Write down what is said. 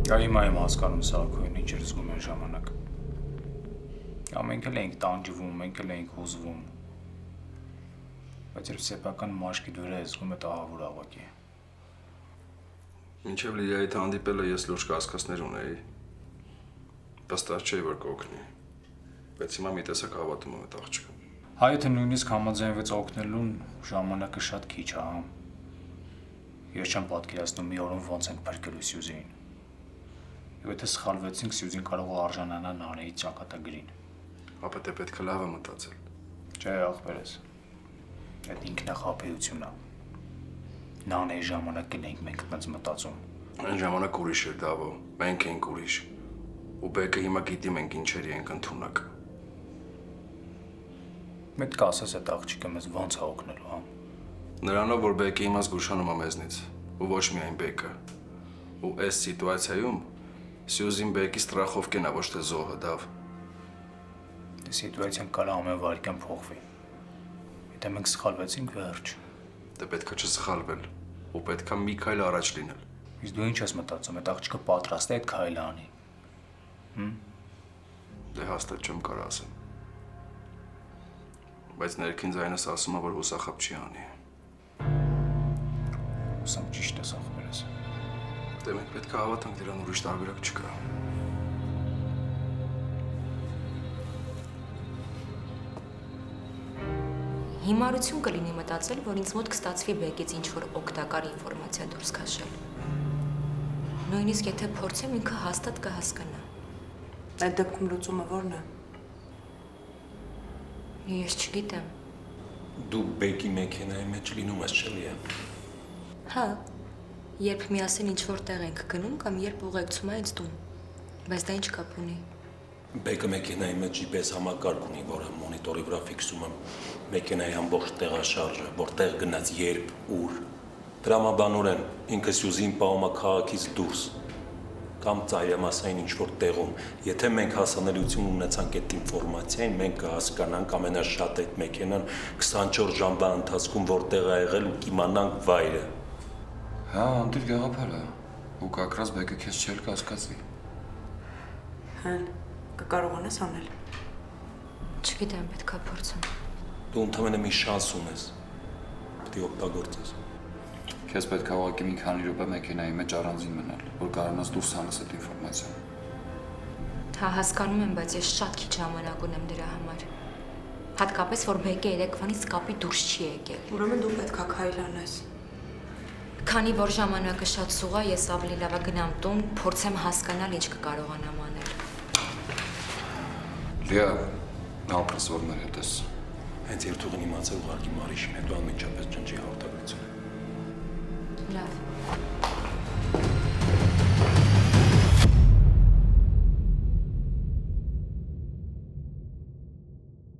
Դա հիմա եմ հասկանում Սարգսյանը ինչ էր զգում այն ժամանակ։ Ամենք էլ էինք տանջվում, մենք էլ էինք հուզվում։ Բայց երբ սեփական մաշկի վրա է զգում այդ ահավոր ավակի։ Մինչև Լիլիայիդ հանդիպելը ես լուրջ կասկածներ ունեի։ Վստահ չէի, որ կօգնի։ Բայց հիմա մի տեսակ հավատում եմ այդ աղջկան։ Հայոթը նույնիսկ համաձայնվեց օգնելուն, ժամանակը շատ քիչ է, հա։ Ես չեմ պատկերացնում մի օրում ոնց ենք փրկելու Սյուզին։ Եվ եթե սխալվեցինք, Սյուզին կարող է արժանանալ Նանեի ճակատագրին։ Ապա դե պետք է լավ է մտածել։ Չէ, ախպերս։ Այդ ինքնախաբեությունն է։ Նանեի ժամանակ էինք մենք այդպես մտածում։ Այն ժամանակ ուրիշ էր Դավո, մենք էինք ուրիշ։ Ու Բեկը հիմա գիտի մենք ինչերի ենք ընդունակ։ Մեկ կասես այդ աղջիկը մեզ ոնց է օգնելու, հա։ Նրանով, որ Բեկը հիմա զգուշանում է մեզնից, ու ոչ միայն Բեկը։ Ու այս սիտուացիայում Սյուզին Բեկի ստրախովկեն է, ոչ թե զոհը, Դավ։ Դե սիտուացիան կարա ամեն վայրկյան փոխվի։ Եթե մենք սխալվեցինք, վերջ։ Դե պետք է չսխալվել, ու պետք է մի քայլ առաջ լինել։ Իսկ դու ինչ ես մտածում, այդ աղջիկը պատրաստ է այդ քայլը անի։ Դե հաստատ չեմ կարող ասեմ։ Բայց ներքին ձայնս ասում է, որ հուսախաբ չի անի։ Ուսամ ճիշտ ես ախպերս։ Դե մենք պետք է հավատանք, դրան ուրիշ տարբերակ չկա։ Հիմարություն կլինի մտածել, որ ինձ մոտ կստացվի Բեկից ինչ-որ օգտակար ինֆորմացիա դուրս քաշել։ Նույնիսկ եթե փորձեմ, ինքը հաստատ կհասկանա։ Այդ դեպքում լուծումը ո՞րն է։ Ես չգիտեմ։ Դու Բեկի մեքենայի մեջ լինում ես, չէ՞։ Հա, երբ միասին ինչ-որ տեղ ենք գնում կամ երբ ուղեկցում է ինձ տուն։ Բայց դա ինչ կապ ունի։ Բեկը մեքենայի մեջ GPS համակարգ ունի, որը մոնիտորի վրա ֆիքսում է մեքենայի ամբողջ տեղաշարժը, որտեղ գնաց, երբ, ուր։ Տրամաբանորեն ինքը Սյուզին պահում է քաղաքից դուրս կամ ծայրամասային ինչ-որ տեղում։ Եթե մենք հասանելիություն ունեցանք այդ ինֆորմացիային, մենք կհասկանանք ամենաշատ այդ մեքենան 24 ժամվա ընթացքում որտեղ է եղել ու կիմանանք վայրը։ Հա, անդիր գաղափար է։ Ու կակրած Բեկը քեզ չէր կասկածի։ Հեն, կկարողանաս անել։ Չգիտեմ, պետք է փորձեմ։ Դու ընդամենը մի շանս ունես։ Պետք է օգտագործես։ Քեզ պետք է ուղղակի մի քանի րոպե մեքենայի մեջ առանձին մնալ, որ կարողանաս դուրս հանես այդ ինֆորմացիան։ Հա, հասկանում եմ, բայց ես շատ քիչ ժամանակ ունեմ դրա համար։ Հատկապես, որ Բեկը երեկվանից կապի դուրս չի եկել։ Ուրեմն դու պետք է քայլ անես։ Քանի որ ժամանակը շատ սուղ է, ես ավելի լավ է գնամ տուն, փորձեմ հասկանալ ինչ կկարողանամ անել։ Լիա, ապրես որ մեր հետ ես։ Հենց երթուղին իմացել ուղարկի Մարիշին, հետո անմիջապես ջնջի